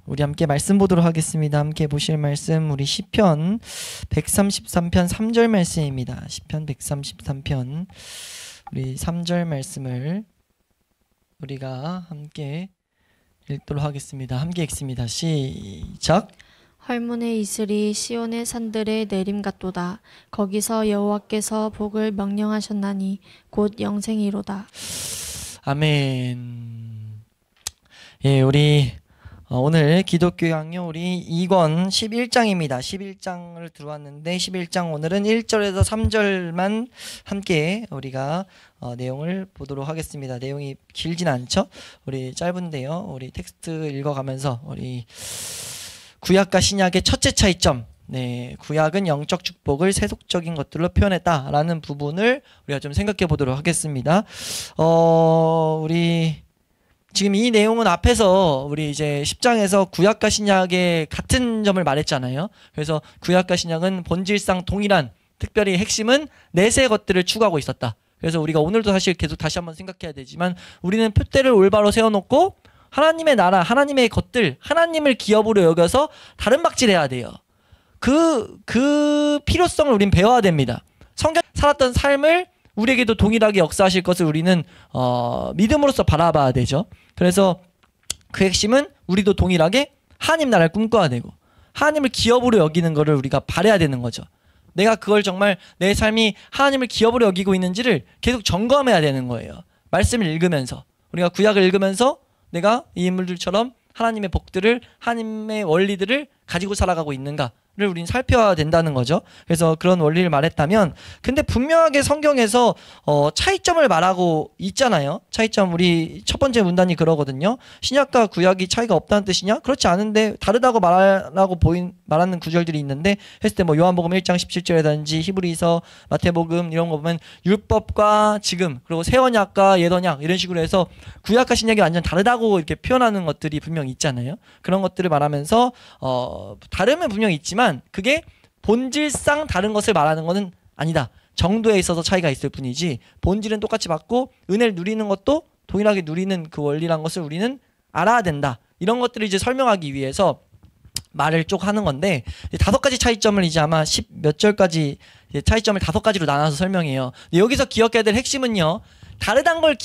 우리 함께 말씀 보도록 하겠습니다. 함께 보실 말씀 우리 시편 133편 3절 말씀입니다. 시편 133편 우리 3절 말씀을 우리가 함께 읽도록 하겠습니다. 함께 읽습니다. 시작. 헐문의 이슬이 시온의 산들에 내림 같도다. 거기서 여호와께서 복을 명령하셨나니 곧 영생이로다. 아멘. 예, 우리 오늘 기독교 강요 우리 2권 11장입니다. 11장을 들어왔는데 11장 오늘은 1절에서 3절만 함께 우리가 내용을 보도록 하겠습니다. 내용이 길진 않죠? 우리 짧은데요. 우리 텍스트 읽어가면서 우리 구약과 신약의 첫째 차이점, 네, 구약은 영적 축복을 세속적인 것들로 표현했다라는 부분을 우리가 좀 생각해 보도록 하겠습니다. 우리 지금 이 내용은 앞에서 우리 이제 10장에서 구약과 신약의 같은 점을 말했잖아요. 그래서 구약과 신약은 본질상 동일한, 특별히 핵심은 내세 것들을 추구하고 있었다. 그래서 우리가 오늘도 사실 계속 다시 한번 생각해야 되지만 우리는 표대를 올바로 세워놓고 하나님의 나라, 하나님의 것들, 하나님을 기업으로 여겨서 다른 박질해야 돼요. 그 필요성을 우린 배워야 됩니다. 성경 살았던 삶을 우리에게도 동일하게 역사하실 것을 우리는 믿음으로써 바라봐야 되죠. 그래서 그 핵심은 우리도 동일하게 하나님 나라를 꿈꿔야 되고 하나님을 기업으로 여기는 것을 우리가 바라야 되는 거죠. 내가 그걸 정말 내 삶이 하나님을 기업으로 여기고 있는지를 계속 점검해야 되는 거예요. 말씀을 읽으면서 우리가 구약을 읽으면서 내가 이 인물들처럼 하나님의 복들을, 하나님의 원리들을 가지고 살아가고 있는가를 우리는 살펴야 된다는 거죠. 그래서 그런 원리를 말했다면, 근데 분명하게 성경에서 차이점을 말하고 있잖아요. 차이점, 우리 첫 번째 문단이 그러거든요. 신약과 구약이 차이가 없다는 뜻이냐? 그렇지 않은데 다르다고 말하는 구절들이 있는데 했을 때 뭐 요한복음 1장 17절이라든지 히브리서, 마태복음 이런 거 보면 율법과 지금, 그리고 새 언약과 옛 언약 이런 식으로 해서 구약과 신약이 완전 다르다고 이렇게 표현하는 것들이 분명히 있잖아요. 그런 것들을 말하면서 다름은 분명히 있지만 그게 본질상 다른 것을 말하는 것은 아니다. 정도에 있어서 차이가 있을 뿐이지 본질은 똑같이 받고 은혜를 누리는 것도 동일하게 누리는 그 원리란 것을 우리는 알아야 된다. 이런 것들을 이제 설명하기 위해서 말을 쭉 하는 건데 5가지 차이점을 이제 아마 10 몇 절까지 차이점을 5가지로 나눠서 설명해요. 여기서 기억해야 될 핵심은요. 다르다는 걸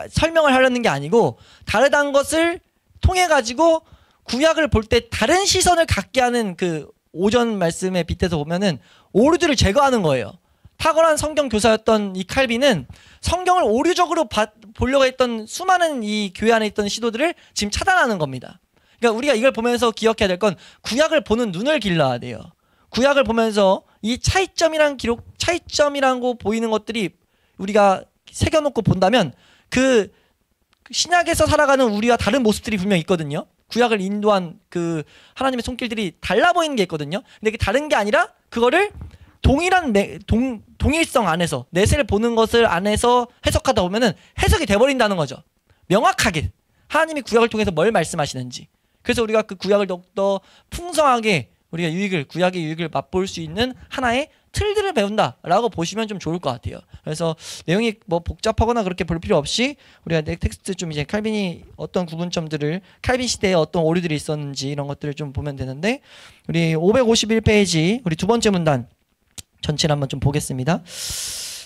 설명을 하려는 게 아니고 다르다는 것을 통해 가지고 구약을 볼 때 다른 시선을 갖게 하는 그 오전 말씀에 빗대서 보면은 오류들을 제거하는 거예요. 탁월한 성경 교사였던 이 칼빈은 성경을 오류적으로 보려고 했던 수많은 이 교회 안에 있던 시도들을 지금 차단하는 겁니다. 그러니까 우리가 이걸 보면서 기억해야 될 건 구약을 보는 눈을 길러야 돼요. 구약을 보면서 이 차이점이라고 보이는 것들이 우리가 새겨놓고 본다면 그 신약에서 살아가는 우리와 다른 모습들이 분명히 있거든요. 구약을 인도한 그 하나님의 손길들이 달라 보이는 게 있거든요. 근데 그게 다른 게 아니라 그거를 동일한 동일성 안에서 내세를 보는 것을 안에서 해석하다 보면은 해석이 돼버린다는 거죠. 명확하게 하나님이 구약을 통해서 뭘 말씀하시는지. 그래서 우리가 그 구약을 더욱더 풍성하게 우리가 구약의 유익을 맛볼 수 있는 하나의 틀들을 배운다라고 보시면 좀 좋을 것 같아요. 그래서 내용이 뭐 복잡하거나 그렇게 볼 필요 없이 우리가 텍스트 좀 이제 칼빈이 어떤 구분점들을 칼빈 시대에 어떤 오류들이 있었는지 이런 것들을 좀 보면 되는데 우리 551페이지 우리 두 번째 문단 전체를 한번 좀 보겠습니다.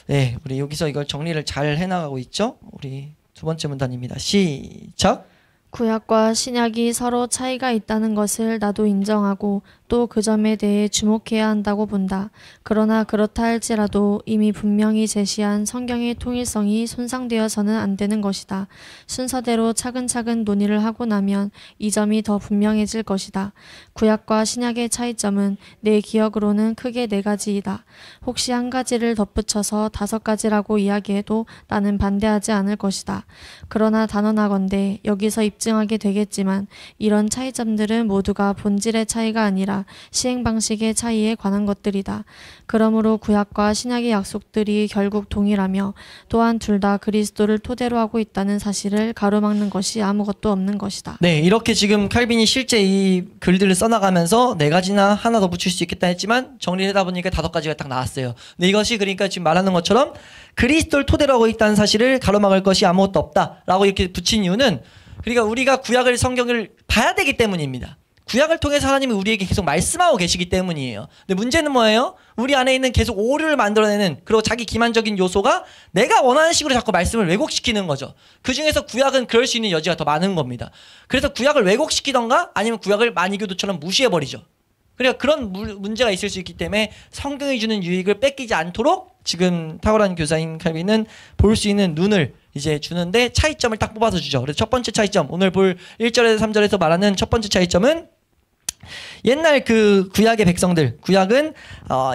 네, 우리 여기서 이걸 정리를 잘 해나가고 있죠. 우리 두 번째 문단입니다. 시작. 구약과 신약이 서로 차이가 있다는 것을 나도 인정하고 또 그 점에 대해 주목해야 한다고 본다. 그러나 그렇다 할지라도 이미 분명히 제시한 성경의 통일성이 손상되어서는 안 되는 것이다. 순서대로 차근차근 논의를 하고 나면 이 점이 더 분명해질 것이다. 구약과 신약의 차이점은 내 기억으로는 크게 4가지이다. 혹시 한 가지를 덧붙여서 5가지라고 이야기해도 나는 반대하지 않을 것이다. 그러나 단언하건대 여기서 입증하게 되겠지만 이런 차이점들은 모두가 본질의 차이가 아니라 시행 방식의 차이에 관한 것들이다. 그러므로 구약과 신약의 약속들이 결국 동일하며 또한 둘 다 그리스도를 토대로 하고 있다는 사실을 가로막는 것이 아무것도 없는 것이다. 네, 이렇게 지금 칼빈이 실제 이 글들을 써나가면서 4가지나 하나 더 붙일 수 있겠다 했지만 정리를 하다 보니까 5가지가 딱 나왔어요. 근데 이것이 그러니까 지금 말하는 것처럼 그리스도를 토대로 하고 있다는 사실을 가로막을 것이 아무것도 없다라고 이렇게 붙인 이유는 그러니까 우리가 구약을 성경을 봐야 되기 때문입니다. 구약을 통해서 하나님이 우리에게 계속 말씀하고 계시기 때문이에요. 근데 문제는 뭐예요? 우리 안에 있는 계속 오류를 만들어내는 그리고 자기 기만적인 요소가 내가 원하는 식으로 자꾸 말씀을 왜곡시키는 거죠. 그중에서 구약은 그럴 수 있는 여지가 더 많은 겁니다. 그래서 구약을 왜곡시키던가 아니면 구약을 만이교도처럼 무시해버리죠. 그러니까 그런 문제가 있을 수 있기 때문에 성경이 주는 유익을 뺏기지 않도록 지금 탁월한 교사인 칼빈은 볼 수 있는 눈을 이제 주는데 차이점을 딱 뽑아서 주죠. 그래서 첫 번째 차이점, 오늘 볼 1절에서 3절에서 말하는 첫 번째 차이점은 옛날 그 구약의 백성들, 구약은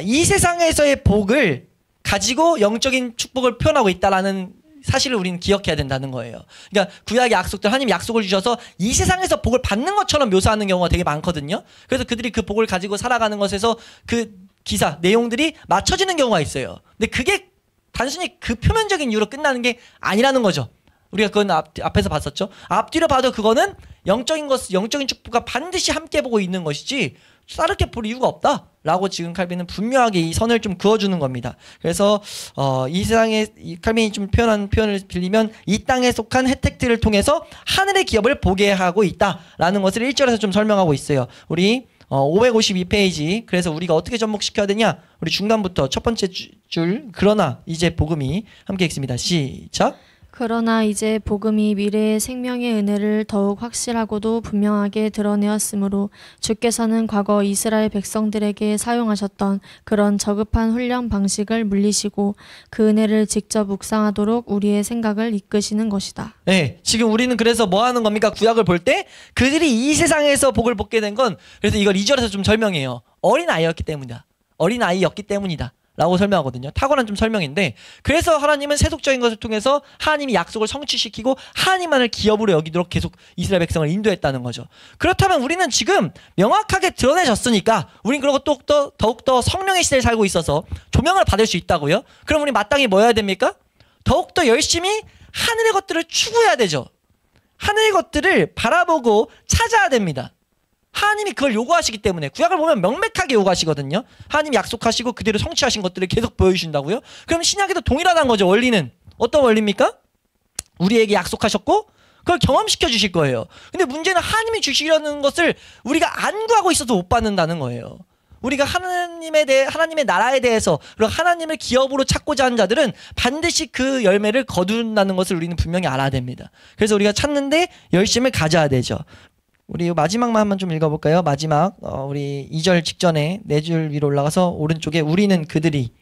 이 세상에서의 복을 가지고 영적인 축복을 표현하고 있다라는 사실을 우리는 기억해야 된다는 거예요. 그러니까 구약의 약속들, 하나님이 약속을 주셔서 이 세상에서 복을 받는 것처럼 묘사하는 경우가 되게 많거든요. 그래서 그들이 그 복을 가지고 살아가는 것에서 그 기사, 내용들이 맞춰지는 경우가 있어요. 근데 그게 단순히 그 표면적인 이유로 끝나는 게 아니라는 거죠. 우리가 그건 앞에서 봤었죠. 앞뒤로 봐도 그거는 영적인 축복과 반드시 함께 보고 있는 것이지 다르게 볼 이유가 없다라고 지금 칼빈은 분명하게 이 선을 좀 그어주는 겁니다. 그래서 이 세상에 칼빈이 좀 표현한 표현을 빌리면 이 땅에 속한 혜택들을 통해서 하늘의 기업을 보게 하고 있다라는 것을 1절에서 좀 설명하고 있어요. 우리 552페이지. 그래서 우리가 어떻게 접목시켜야 되냐? 우리 중간부터 첫 번째 줄 그러나 이제 복음이 함께 읽습니다. 시작. 그러나 이제 복음이 미래의 생명의 은혜를 더욱 확실하고도 분명하게 드러내었으므로 주께서는 과거 이스라엘 백성들에게 사용하셨던 그런 저급한 훈련 방식을 물리시고 그 은혜를 직접 묵상하도록 우리의 생각을 이끄시는 것이다. 네, 지금 우리는 그래서 뭐 하는 겁니까? 구약을 볼 때 그들이 이 세상에서 복을 받게 된 건 그래서 이걸 2절에서 좀 설명해요. 어린아이였기 때문이다. 어린아이였기 때문이다. 라고 설명하거든요. 탁월한 좀 설명인데 그래서 하나님은 세속적인 것을 통해서 하나님이 약속을 성취시키고 하나님만을 기업으로 여기도록 계속 이스라엘 백성을 인도했다는 거죠. 그렇다면 우리는 지금 명확하게 드러내졌으니까 우린 그리고 또 더욱더 성령의 시대에 살고 있어서 조명을 받을 수 있다고요. 그럼 우리 마땅히 뭐 해야 됩니까? 더욱더 열심히 하늘의 것들을 추구해야 되죠. 하늘의 것들을 바라보고 찾아야 됩니다. 하나님이 그걸 요구하시기 때문에 구약을 보면 명백하게 요구하시거든요. 하나님이 약속하시고 그대로 성취하신 것들을 계속 보여주신다고요. 그럼 신약에도 동일하다는 거죠. 원리는 어떤 원리입니까? 우리에게 약속하셨고 그걸 경험시켜 주실 거예요. 근데 문제는 하나님이 주시려는 것을 우리가 안 구하고 있어서 못 받는다는 거예요. 우리가 하나님의 나라에 대해서 그리고 하나님을 기업으로 찾고자 하는 자들은 반드시 그 열매를 거둔다는 것을 우리는 분명히 알아야 됩니다. 그래서 우리가 찾는데 열심을 가져야 되죠. 우리 마지막만 한번 좀 읽어볼까요? 마지막 우리 2절 직전에 4줄 위로 올라가서 오른쪽에 우리는 그들이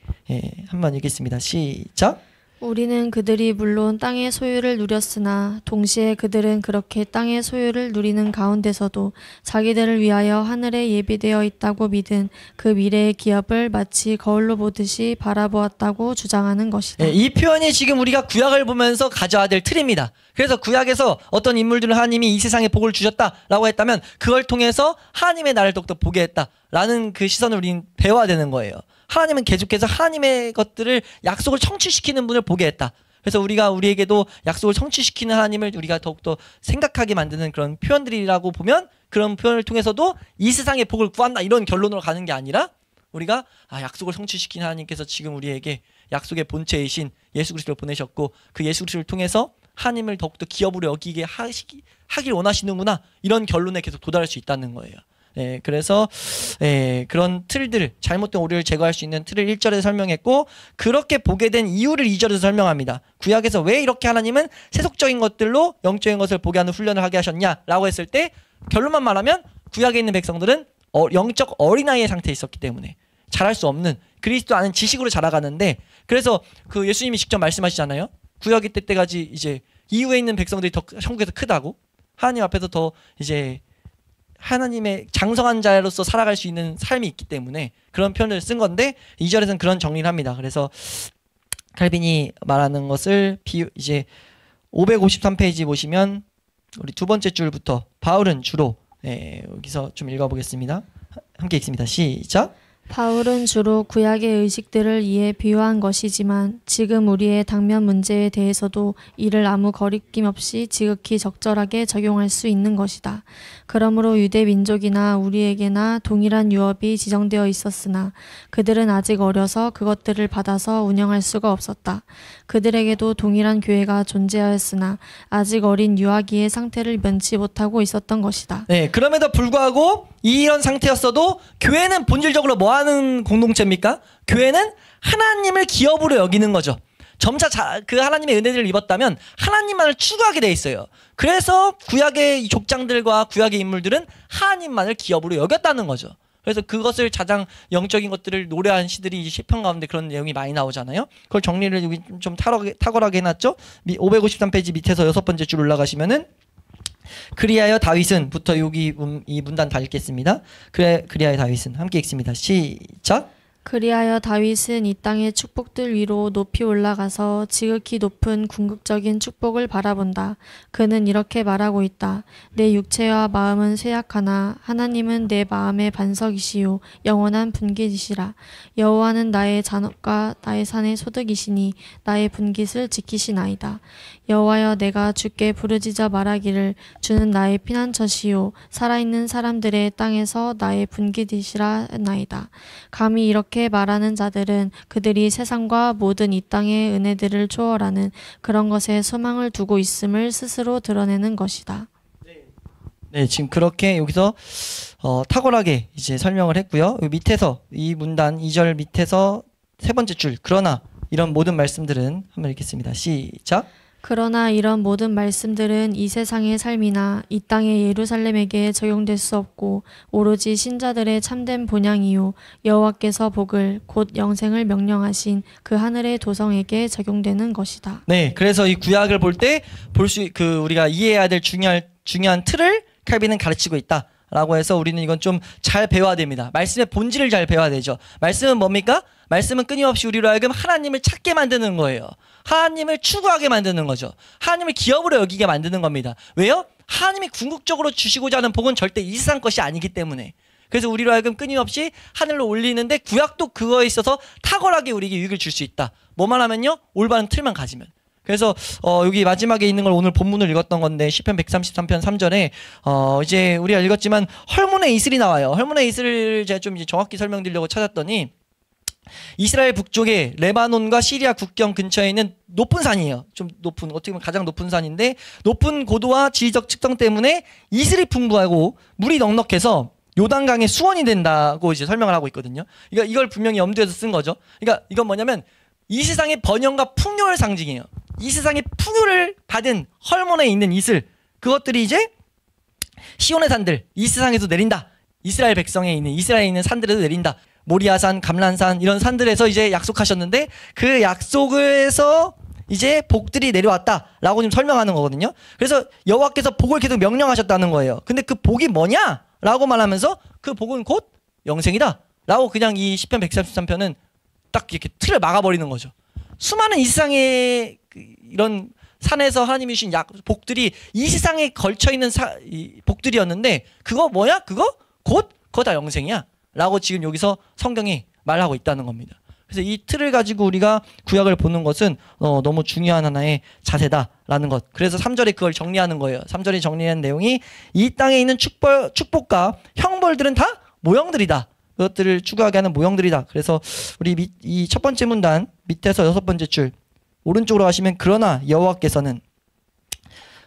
한번 읽겠습니다. 시작. 우리는 그들이 물론 땅의 소유를 누렸으나 동시에 그들은 그렇게 땅의 소유를 누리는 가운데서도 자기들을 위하여 하늘에 예비되어 있다고 믿은 그 미래의 기업을 마치 거울로 보듯이 바라보았다고 주장하는 것이다. 이 표현이 지금 우리가 구약을 보면서 가져야 될 틀입니다. 그래서 구약에서 어떤 인물들은 하나님이 이 세상에 복을 주셨다라고 했다면 그걸 통해서 하나님의 나라를 더욱더 보게 했다라는 그 시선을 우리는 배워야 되는 거예요. 하나님은 계속해서 하나님의 것들을 약속을 성취시키는 분을 보게 했다. 그래서 우리에게도 약속을 성취시키는 하나님을 우리가 더욱더 생각하게 만드는 그런 표현들이라고 보면 그런 표현을 통해서도 이 세상의 복을 구한다 이런 결론으로 가는 게 아니라 우리가 약속을 성취시키는 하나님께서 지금 우리에게 약속의 본체이신 예수 그리스도를 보내셨고 그 예수 그리스도를 통해서 하나님을 더욱더 기업으로 여기게 하길 원하시는구나 이런 결론에 계속 도달할 수 있다는 거예요. 그래서 그런 틀들, 잘못된 오류를 제거할 수 있는 틀을 1절에서 설명했고 그렇게 보게 된 이유를 2절에서 설명합니다. 구약에서 왜 이렇게 하나님은 세속적인 것들로 영적인 것을 보게 하는 훈련을 하게 하셨냐라고 했을 때 결론만 말하면 구약에 있는 백성들은 영적 어린아이의 상태에 있었기 때문에 잘할 수 없는 그리스도 아는 지식으로 자라가는데 그래서 그 예수님이 직접 말씀하시잖아요. 구약의 때까지 이제 이후에 있는 백성들이 더 천국에서 크다고 하나님 앞에서 더 이제 하나님의 장성한 자로서 살아갈 수 있는 삶이 있기 때문에 그런 표현을 쓴 건데 2절에서는 그런 정리를 합니다. 그래서 칼빈이 말하는 것을 이제 553페이지 보시면 우리 두 번째 줄부터 바울은 주로 여기서 좀 읽어보겠습니다. 함께 읽습니다. 시작. 바울은 주로 구약의 의식들을 이해 비유한 것이지만 지금 우리의 당면 문제에 대해서도 이를 아무 거리낌 없이 지극히 적절하게 적용할 수 있는 것이다. 그러므로 유대 민족이나 우리에게나 동일한 유업이 지정되어 있었으나 그들은 아직 어려서 그것들을 받아서 운영할 수가 없었다. 그들에게도 동일한 교회가 존재하였으나 아직 어린 유아기의 상태를 면치 못하고 있었던 것이다. 네, 그럼에도 불구하고 이런 상태였어도 교회는 본질적으로 뭐 하는 공동체입니까? 교회는 하나님을 기업으로 여기는 거죠. 점차 그 하나님의 은혜를 입었다면 하나님만을 추구하게 돼 있어요. 그래서 구약의 족장들과 구약의 인물들은 하나님만을 기업으로 여겼다는 거죠. 그래서 그것을 가장 영적인 것들을 노래한 시들이 시편 가운데 그런 내용이 많이 나오잖아요. 그걸 정리를 여기 좀 탁월하게 해놨죠. 553페이지 밑에서 6번째 줄 올라가시면은 그리하여 다윗은 부터 여기 이 문단 다 읽겠습니다. 그리하여 다윗은 함께 읽습니다. 시작. 그리하여 다윗은 이 땅의 축복들 위로 높이 올라가서 지극히 높은 궁극적인 축복을 바라본다. 그는 이렇게 말하고 있다. 내 육체와 마음은 쇠약하나 하나님은 내 마음의 반석이시요 영원한 분깃이시라. 여호와는 나의 잔업과 나의 산의 소득이시니 나의 분깃을 지키시나이다. 여호와여 내가 주께 부르짖어 말하기를 주는 나의 피난처시요 살아있는 사람들의 땅에서 나의 분깃이시라 나이다. 감히 이렇게 말하는 자들은 그들이 세상과 모든 이 땅의 은혜들을 초월하는 그런 것에 소망을 두고 있음을 스스로 드러내는 것이다. 네, 지금 그렇게 여기서 탁월하게 이제 설명을 했고요. 여기 밑에서 이 문단 2절 밑에서 세 번째 줄 그러나 이런 모든 말씀들은 한번 읽겠습니다. 시작. 그러나 이런 모든 말씀들은 이 세상의 삶이나 이 땅의 예루살렘에게 적용될 수 없고 오로지 신자들의 참된 본향이요 여호와께서 복을 곧 영생을 명령하신 그 하늘의 도성에게 적용되는 것이다. 네, 그래서 이 구약을 볼 때 우리가 이해해야 될 중요한 틀을 칼빈은 가르치고 있다. 라고 해서 우리는 이건 좀 잘 배워야 됩니다. 말씀의 본질을 잘 배워야 되죠. 말씀은 뭡니까? 말씀은 끊임없이 우리로 하여금 하나님을 찾게 만드는 거예요. 하나님을 추구하게 만드는 거죠. 하나님을 기업으로 여기게 만드는 겁니다. 왜요? 하나님이 궁극적으로 주시고자 하는 복은 절대 이 세상 것이 아니기 때문에. 그래서 우리로 하여금 끊임없이 하늘로 올리는데 구약도 그거에 있어서 탁월하게 우리에게 유익을 줄 수 있다. 뭐만 하면요? 올바른 틀만 가지면. 그래서 여기 마지막에 있는 걸 오늘 본문을 읽었던 건데 시편 133편 3절에 이제 우리가 읽었지만 헐몬의 이슬이 나와요. 헐몬의 이슬을 제가 좀 이제 정확히 설명드리려고 찾았더니 이스라엘 북쪽에 레바논과 시리아 국경 근처에 있는 높은 산이에요. 좀 높은, 어떻게 보면 가장 높은 산인데 높은 고도와 지리적 측정 때문에 이슬이 풍부하고 물이 넉넉해서 요단강의 수원이 된다고 이제 설명을 하고 있거든요. 그러니까 이걸 분명히 염두에서 쓴 거죠. 그러니까 이건 뭐냐면 이 세상의 번영과 풍요를 상징해요. 이 세상의 풍요를 받은 헐몬에 있는 이슬, 그것들이 이제 시온의 산들, 이 세상에서 내린다. 이스라엘 백성에 있는 이스라엘에 있는 산들에서 내린다. 모리아산, 감란산 이런 산들에서 이제 약속하셨는데 그 약속에서 이제 복들이 내려왔다라고 지금 설명하는 거거든요. 그래서 여호와께서 복을 계속 명령하셨다는 거예요. 근데 그 복이 뭐냐라고 말하면서 그 복은 곧 영생이다라고 그냥 이 시편 133편은 딱 이렇게 틀을 막아버리는 거죠. 수많은 이 세상의 이런 산에서 하나님이 주신 복들이 이 세상에 걸쳐있는 복들이었는데 그거 뭐야? 그거 다 영생이야 라고 지금 여기서 성경이 말하고 있다는 겁니다. 그래서 이 틀을 가지고 우리가 구약을 보는 것은 너무 중요한 하나의 자세다라는 것. 그래서 3절에 그걸 정리하는 거예요. 3절에 정리한 내용이 이 땅에 있는 축복과 형벌들은 다 모형들이다. 그것들을 추구하게 하는 모형들이다. 그래서 우리 이 첫 번째 문단 밑에서 6번째 줄 오른쪽으로 가시면 그러나 여호와께서는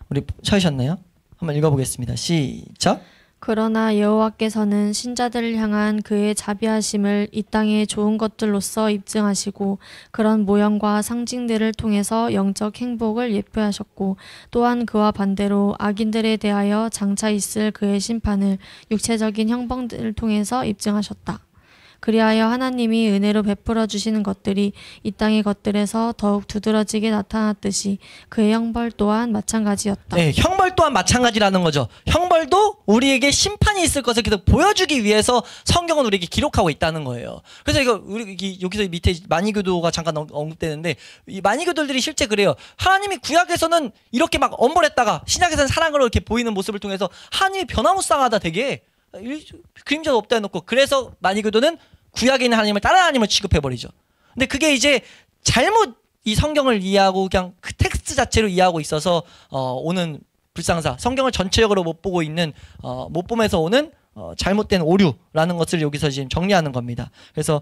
우리 찾으셨나요? 한번 읽어보겠습니다. 시작. 그러나 여호와께서는 신자들을 향한 그의 자비하심을 이 땅의 좋은 것들로서 입증하시고 그런 모형과 상징들을 통해서 영적 행복을 예표하셨고 또한 그와 반대로 악인들에 대하여 장차 있을 그의 심판을 육체적인 형벌들을 통해서 입증하셨다. 그리하여 하나님이 은혜로 베풀어 주시는 것들이 이 땅의 것들에서 더욱 두드러지게 나타났듯이 그의 형벌 또한 마찬가지였다. 네, 형벌 또한 마찬가지라는 거죠. 형벌도 우리에게 심판이 있을 것을 계속 보여주기 위해서 성경은 우리에게 기록하고 있다는 거예요. 그래서 여기서 밑에 만이교도가 잠깐 언급되는데 이 만이교도들이 실제 그래요. 하나님이 구약에서는 이렇게 막 엄벌했다가 신약에서는 사랑으로 이렇게 보이는 모습을 통해서 하나님이 변화무쌍하다 되게 그림자도 없다 해놓고 그래서 만이교도는 구약에 있는 하나님을 다른 하나님을 취급해버리죠. 근데 그게 이제 잘못 이 성경을 이해하고 그냥 그 텍스트 자체로 이해하고 있어서 오는 불상사, 성경을 전체적으로 못 보고 있는 못 보면서 오는 잘못된 오류라는 것을 여기서 지금 정리하는 겁니다. 그래서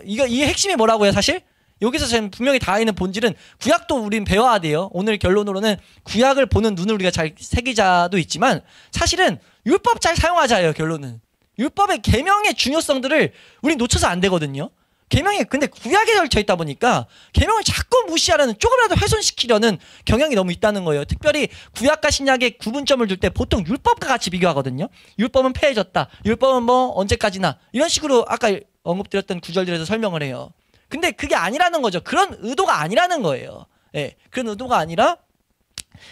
이 핵심이 뭐라고요, 사실? 여기서 지금 분명히 닿아 있는 본질은 구약도 우린 배워야 돼요. 오늘 결론으로는 구약을 보는 눈을 우리가 잘 새기자도 있지만 사실은 율법 잘 사용하자예요, 결론은. 율법의 계명의 중요성들을 우리 놓쳐서 안 되거든요. 계명이 근데 구약에 걸쳐 있다 보니까 계명을 자꾸 무시하려는, 조금이라도 훼손시키려는 경향이 너무 있다는 거예요. 특별히 구약과 신약의 구분점을 둘 때 보통 율법과 같이 비교하거든요. 율법은 폐해졌다. 율법은 뭐 언제까지나 이런 식으로 아까 언급드렸던 구절들에서 설명을 해요. 근데 그게 아니라는 거죠. 그런 의도가 아니라는 거예요. 예, 그런 의도가 아니라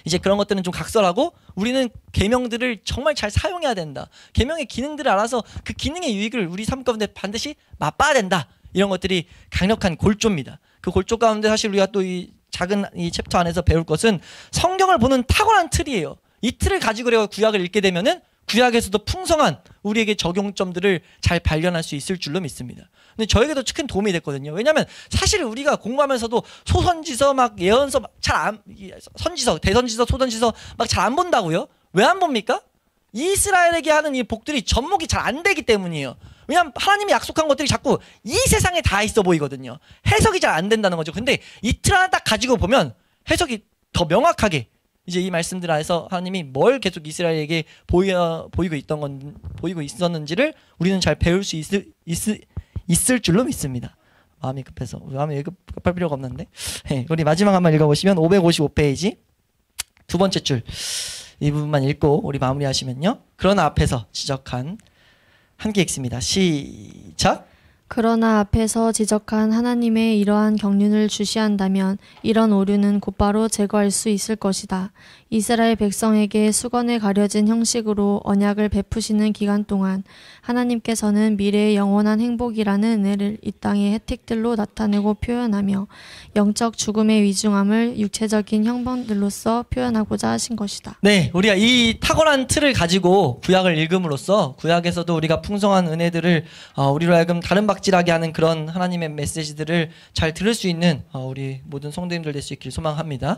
이제 그런 것들은 좀 각설하고 우리는 계명들을 정말 잘 사용해야 된다. 계명의 기능들을 알아서 그 기능의 유익을 우리 삶 가운데 반드시 맛봐야 된다. 이런 것들이 강력한 골조입니다. 그 골조 가운데 사실 우리가 또 이 작은 이 챕터 안에서 배울 것은 성경을 보는 탁월한 틀이에요. 이 틀을 가지고 우리가 구약을 읽게 되면은 구약에서도 풍성한 우리에게 적용점들을 잘 발견할 수 있을 줄로 믿습니다. 근데 저에게도 큰 도움이 됐거든요. 왜냐하면 사실 우리가 공부하면서도 소선지서 막 예언서 잘 안, 선지서, 대선지서, 소선지서 막 잘 안 본다고요? 왜 안 봅니까? 이스라엘에게 하는 이 복들이 접목이 잘 안 되기 때문이에요. 왜냐하면 하나님이 약속한 것들이 자꾸 이 세상에 다 있어 보이거든요. 해석이 잘 안 된다는 거죠. 근데 이 틀 하나 딱 가지고 보면 해석이 더 명확하게 이제 이 말씀들 안에서 하나님이 뭘 계속 이스라엘에게 보이고 있었는지를 우리는 잘 배울 수 있을 줄로 믿습니다. 마음이 급해서 마음이 급할 필요가 없는데 네, 우리 마지막 한번 읽어보시면 555페이지 두 번째 줄 이 부분만 읽고 우리 마무리하시면요. 그러나 앞에서 지적한 함께 읽습니다. 시작. 그러나 앞에서 지적한 하나님의 이러한 경륜을 주시한다면 이런 오류는 곧바로 제거할 수 있을 것이다. 이스라엘 백성에게 수건에 가려진 형식으로 언약을 베푸시는 기간 동안 하나님께서는 미래의 영원한 행복이라는 은혜를 이 땅의 혜택들로 나타내고 표현하며 영적 죽음의 위중함을 육체적인 형벌들로서 표현하고자 하신 것이다. 네, 우리가 이 탁월한 틀을 가지고 구약을 읽음으로써 구약에서도 우리가 풍성한 은혜들을 우리로 하여금 다른 박질하게 하는 그런 하나님의 메시지들을 잘 들을 수 있는 우리 모든 성도님들 될 수 있기를 소망합니다.